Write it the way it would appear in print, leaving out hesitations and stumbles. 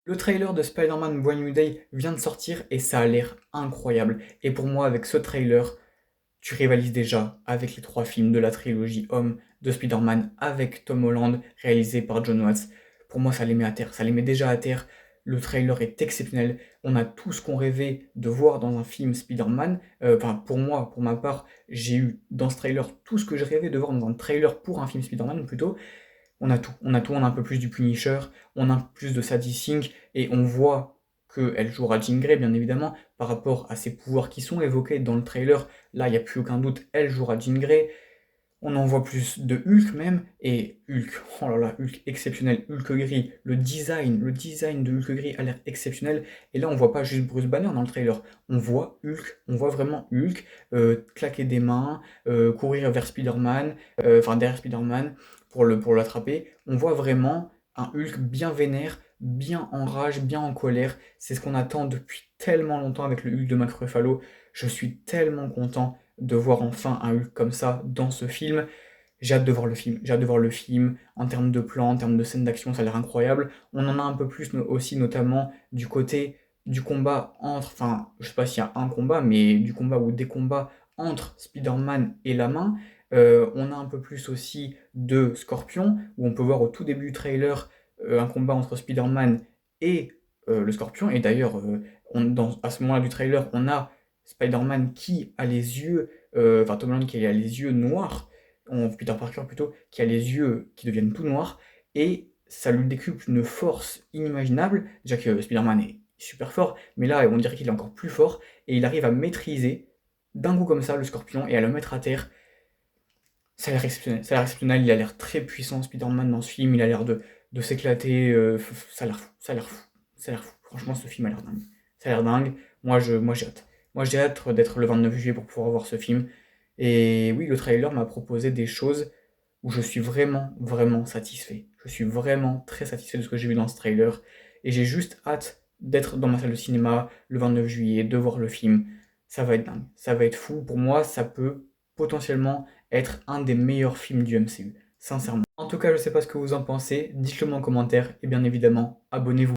Le trailer de Spider-Man Brand New Day vient de sortir et ça a l'air incroyable. Et pour moi, avec ce trailer, tu rivalises déjà avec les trois films de la trilogie Homme de Spider-Man avec Tom Holland, réalisé par John Watts. Pour moi, ça les met à terre. Ça les met déjà à terre. Le trailer est exceptionnel. On a tout ce qu'on rêvait de voir dans un film Spider-Man. Enfin, pour moi, pour ma part, j'ai eu dans ce trailer tout ce que je rêvais de voir dans un trailer pour un film Spider-Man plutôt. On a un peu plus du Punisher, on a un peu plus de Sadie Sink, et on voit qu'elle jouera Jean Grey, bien évidemment, par rapport à ses pouvoirs qui sont évoqués dans le trailer. Là, il n'y a plus aucun doute, elle jouera Jean Grey. On en voit plus de Hulk même, et Hulk, oh là là, Hulk exceptionnel, Hulk gris, le design de Hulk gris a l'air exceptionnel, et là on voit pas juste Bruce Banner dans le trailer, on voit Hulk, on voit vraiment Hulk claquer des mains, courir vers Spider-Man, enfin derrière Spider-Man pour l'attraper, on voit vraiment un Hulk bien vénère, bien en rage, bien en colère, c'est ce qu'on attend depuis tellement longtemps avec le Hulk de Mark Ruffalo, je suis tellement content de voir enfin un Hulk comme ça dans ce film. J'ai hâte de voir le film. J'ai hâte de voir le film en termes de plan, en termes de scènes d'action, ça a l'air incroyable. On en a un peu plus aussi, notamment du côté du combat entre, enfin, je sais pas s'il y a un combat, mais du combat ou des combats entre Spider-Man et la main. On a un peu plus aussi de Scorpion, où on peut voir au tout début du trailer un combat entre Spider-Man et le Scorpion. Et d'ailleurs, à ce moment-là du trailer, on a Spider-Man qui a les yeux, enfin Tom Holland qui a les yeux noirs, Peter Parker plutôt, qui a les yeux qui deviennent tout noirs, et ça lui décuple une force inimaginable. Déjà que Spider-Man est super fort, mais là on dirait qu'il est encore plus fort, et il arrive à maîtriser d'un coup comme ça le Scorpion et à le mettre à terre. Ça a l'air exceptionnel, il a l'air très puissant Spider-Man dans ce film, il a l'air de s'éclater, ça a l'air fou, ça a l'air fou, ça a l'air fou. Franchement, ce film a l'air dingue. Ça a l'air dingue, moi j'ai hâte. Moi j'ai hâte d'être le 29 juillet pour pouvoir voir ce film. Et oui, le trailer m'a proposé des choses où je suis vraiment, vraiment satisfait. Je suis vraiment très satisfait de ce que j'ai vu dans ce trailer. Et j'ai juste hâte d'être dans ma salle de cinéma le 29 juillet, de voir le film. Ça va être dingue, ça va être fou. Pour moi, ça peut potentiellement être un des meilleurs films du MCU, sincèrement. En tout cas, je sais pas ce que vous en pensez, dites-le moi en commentaire et bien évidemment, abonnez-vous.